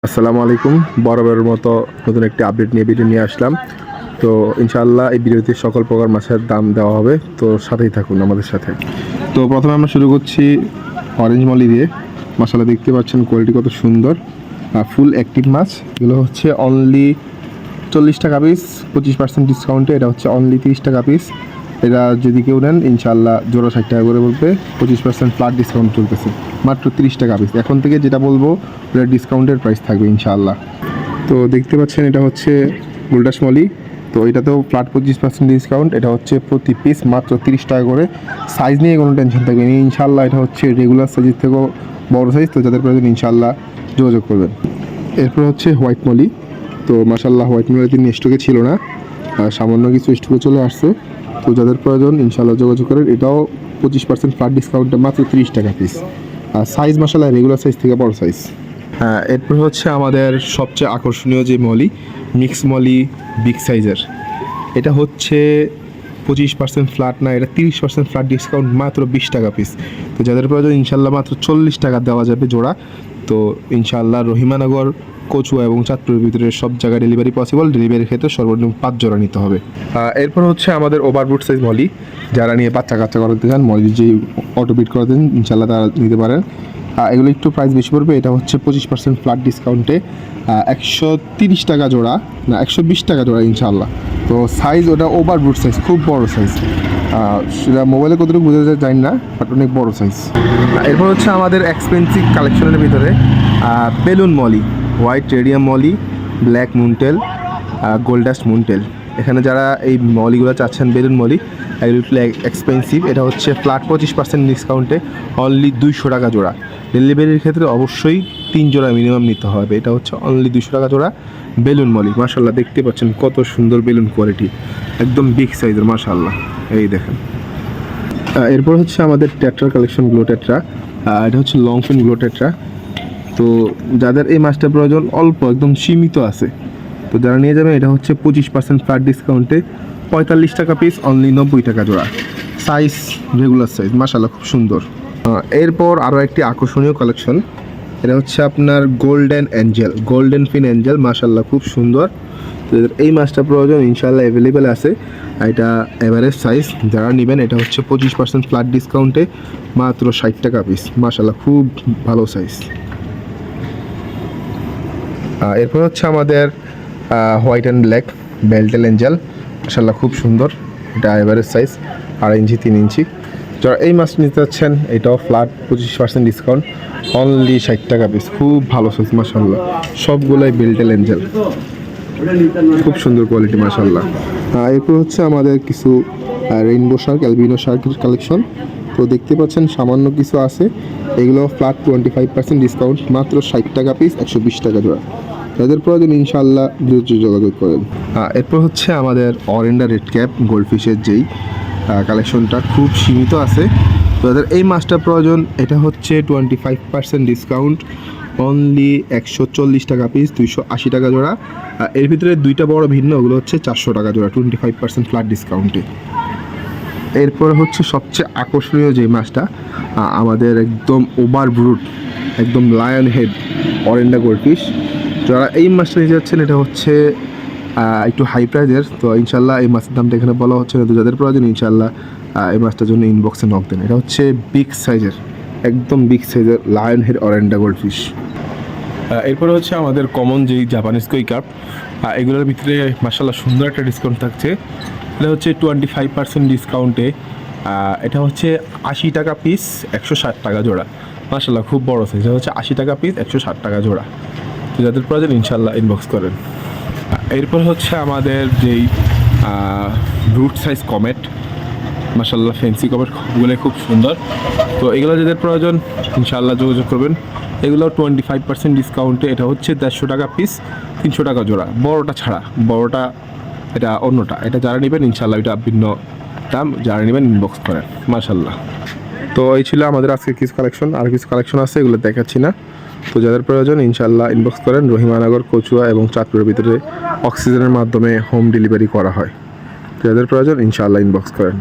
আসসালামু আলাইকুম। বরাবরের মতো নতুন একটি আপডেট নিয়ে ভিডিও নিয়ে আসলাম। তো ইনশাআল্লাহ এই ভিডিওতে সকল প্রকার মাছের দাম দেওয়া হবে, তো সাথেই থাকুন আমাদের সাথে। তো প্রথমে আমরা শুরু করছি অরেঞ্জ মলি দিয়ে। মাশাআল্লাহ দেখতে পাচ্ছেন কোয়ালিটি কত সুন্দর, ফুল অ্যাক্টিভ মাছ। এগুলো হচ্ছে অনলি 40 টাকা পিস, 25% ডিসকাউন্টে। এটা হচ্ছে অনলি 30 টাকা পিস। এটা যদি কেউ নেন ইনশাআল্লাহ জোড়া 60 টাকা করে বলবে, 25% ফ্ল্যাট ডিসকাউন্ট চলতেছে, মাত্র 30 টাকা পিস। এখন থেকে যেটা বলবো ওটা ডিসকাউন্টের প্রাইস থাকবে ইনশাআল্লাহ। তো দেখতে পাচ্ছেন এটা হচ্ছে গুলডাস মলি। তো এটাতেও ফ্ল্যাট 25% ডিসকাউন্ট। এটা হচ্ছে প্রতি পিস মাত্র 30 টাকা করে। সাইজ নিয়ে কোনো টেনশন থাকবে না ইনশাআল্লাহ। এটা হচ্ছে রেগুলার সাইজের থেকেও বড় সাইজ। তো যাদের প্রয়োজন ইনশাআল্লাহ যোগাযোগ করবেন। এরপর হচ্ছে হোয়াইট মলি। তো মাশাআল্লাহ হোয়াইট মলি দিন স্টকে ছিল না, সামান্য কিছু স্টকে চলে আসছে। তো যাদের প্রয়োজন ইনশাআল্লাহ যোগাযোগ করেন। এটাও 25% ফ্ল্যাট ডিসকাউন্টে মাত্র 30 টাকা পিস। আর সাইজ মাশাআল্লাহ রেগুলার সাইজ থেকে বড় সাইজ। এরপর হচ্ছে আমাদের সবচেয়ে আকর্ষণীয় যে মলি, মিক্স মলি বিগ সাইজের। এটা হচ্ছে 25% ফ্ল্যাট না, এটা 30% ফ্ল্যাট ডিসকাউন্ট, মাত্র 20 টাকা পিস। তো যাদের প্রয়োজন ইনশাআল্লাহ মাত্র 40 টাকা দেওয়া যাবে জোড়া। তো ইনশাআল্লাহ রহিমানগর, কচুয়া এবং চাঁদপুরের ভিতরে সব জায়গায় ডেলিভারি পসিবল। ডেলিভারির ক্ষেত্রে সর্বনিম্ন 5 জোড়া নিতে হবে। এরপর হচ্ছে আমাদের ওভারবুট সাইজ মলি। যারা নিয়ে বাচ্চা কাচ্চা করাতে চান, মলি যে অটোবিট করাতেন ইনশাআল্লাহ তারা নিতে পারেন। এগুলো একটু প্রাইস বেশি পড়বে। এটা হচ্ছে 25% ফ্ল্যাট ডিসকাউন্টে 130 টাকা জোড়া, না 120 টাকা জোড়া ইনশাআল্লাহ। তো সাইজ ওটা ওভারবুট সাইজ, খুব বড় সাইজ। সেটা মোবাইলে কতটুকু বোঝা যায় জানি না, বাট অনেক বড় সাইজ। এরপর হচ্ছে আমাদের এক্সপেন্সিভ কালেকশনের ভিতরে balloon molly, white radium molly, black moontail, gold dust moontail. এখানে যারা এই মলিগুলো চাচ্ছেন বেলুন মলি, এগুলো একটু এক্সপেন্সিভ। এটা হচ্ছে ফ্ল্যাট 25% ডিসকাউন্টে অনলি 200 টাকা জোড়া। ডেলিভারির ক্ষেত্রে অবশ্যই 3 জোড়া মিনিমাম নিতে হবে। এটা হচ্ছে অনলি 200 টাকা জোড়া বেলুন মলি। মাশাআল্লাহ দেখতে পাচ্ছেন কত সুন্দর বেলুন কোয়ালিটি, একদম বিগ সাইজের মাশাআল্লাহ। এই দেখেন। এরপর হচ্ছে আমাদের টেট্রার কালেকশন, গ্লো টেট্রা। এটা হচ্ছে লং ফিন গ্লো টেট্রা। তো যাদের এই মাছটা প্রয়োজন অল্প একদম সীমিত আছে, তো যারা নিয়ে যাবেন এটা হচ্ছে 25% ফ্ল্যাট ডিসকাউন্টে 45 টাকা পিস, অনলি 90 টাকা জোড়া। সাইজ রেগুলার সাইজ, মাশাআল্লাহ খুব সুন্দর। এরপর আরও একটি আকর্ষণীয় কালেকশন, এটা হচ্ছে আপনার গোল্ডেন অ্যাঞ্জেল, গোল্ডেন ফিন অ্যাঞ্জেল। মাশাআল্লাহ খুব সুন্দর। তো এই মাছটা প্রয়োজন ইনশাআল্লাহ অ্যাভেলেবেল আছে। এটা এভারেজ সাইজ। যারা নেবেন এটা হচ্ছে 25% ফ্ল্যাট ডিসকাউন্টে মাত্র 60 টাকা পিস। মাশাআল্লাহ খুব ভালো সাইজ। এরপর হচ্ছে আমাদের হোয়াইট অ্যান্ড ব্ল্যাক বেলটেল অ্যাঞ্জেল। মাশাআল্লাহ খুব সুন্দর। এটা এভারেজ সাইজ, 2.5 ইঞ্চি 3 ইঞ্চি। যারা এই মাছটা নিতে চাচ্ছেন এটাও ফ্ল্যাট 25% ডিসকাউন্ট, অনলি 60 টাকা পিস। খুব ভালো সাইজ মাশাআল্লাহ, সবগুলাই বেলটেল অ্যাঞ্জেল, খুব সুন্দর কোয়ালিটি মাশাআল্লাহ। এরপর হচ্ছে আমাদের কিছু রেইনবো শার্ক, অ্যালবিনো শার্কের কালেকশন। তো দেখতে পাচ্ছেন সামান্য কিছু আছে, এগুলো ফ্ল্যাট 25% ডিসকাউন্ট, মাত্র 60 টাকা পিস, 120 টাকা জোড়া। যাদের প্রয়োজন ইনশাআল্লাহ দ্রুত যোগাযোগ করেন। এরপর হচ্ছে আমাদের অরেন্ডা রেড ক্যাপ গোল্ডফিশের যেই কালেকশনটা খুব সীমিত আছে। তো যাদের এই মাছটা প্রয়োজন এটা হচ্ছে 25% ডিসকাউন্ট, অনলি 140 টাকা পিস, 280 টাকা জোড়া। এর ভিতরে দুইটা বড় ভিন্ন, ওগুলো হচ্ছে 400 টাকা জোড়া, 25% ফ্ল্যাট ডিসকাউন্টে। এরপরে হচ্ছে সবচেয়ে আকর্ষণীয় যে মাছটা, আমাদের একদম ওভার ব্রুট, একদম লায়ন হেড অরেন্ডা গোল্ডফিশ। যারা এই মাছটা নিতে যাচ্ছেন এটা হচ্ছে একটু হাই প্রাইজের। তো ইনশাল্লাহ এই মাছের দামটা এখানে বলা হচ্ছে না। তো যাদের প্রয়োজন ইনশাল্লাহ এই মাছটার জন্য ইনবক্সে নক দেন। এটা হচ্ছে বিগ সাইজের, একদম বিগ সাইজের লায়ন হেড অরেন্ডা গোল্ডফিশ। এরপরে হচ্ছে আমাদের কমন যেই জাপানিজ কই কাপ, এগুলোর ভিতরে মাশাআল্লাহ সুন্দর একটা ডিসকাউন্ট থাকছে। এটা হচ্ছে 25% ডিসকাউন্টে, এটা হচ্ছে 80 টাকা পিস, 160 টাকা জোড়া। মাশাআল্লাহ খুব বড় সাইজ। এটা হচ্ছে 80 টাকা পিস, 160 টাকা জোড়া। তো যাদের প্রয়োজন ইনশাআল্লাহ ইনবক্স করেন। এরপর হচ্ছে আমাদের যেই ব্রুট সাইজ কমেট, মাশাআল্লাহ ফ্যান্সি কমেটগুলো খুব সুন্দর। তো এগুলো যাদের প্রয়োজন ইনশাআল্লাহ যোগাযোগ করবেন। এগুলো 25% ডিসকাউন্টে, এটা হচ্ছে 150 টাকা পিস, 300 টাকা জোড়া। বড়টা ছাড়া, বড়টা এটা অন্যটা। এটা যারা নেবেন ইনশাআল্লাহ এটা ভিন্ন দাম, যারা নেবেন ইনবক্স করেন মাশাআল্লাহ। তো এই ছিল আমাদের আজকে কিছু কালেকশন, আর কিছু কালেকশন আছে এগুলো দেখাচ্ছি না। তো যাদের প্রয়োজন ইনশাআল্লাহ ইনবক্স করেন। রহিমানগর, কচুয়া এবং চাঁদপুরের ভিতরে অক্সিজেনের মাধ্যমে হোম ডেলিভারি করা হয়। যাদের প্রয়োজন ইনশাআল্লাহ ইনবক্স করেন।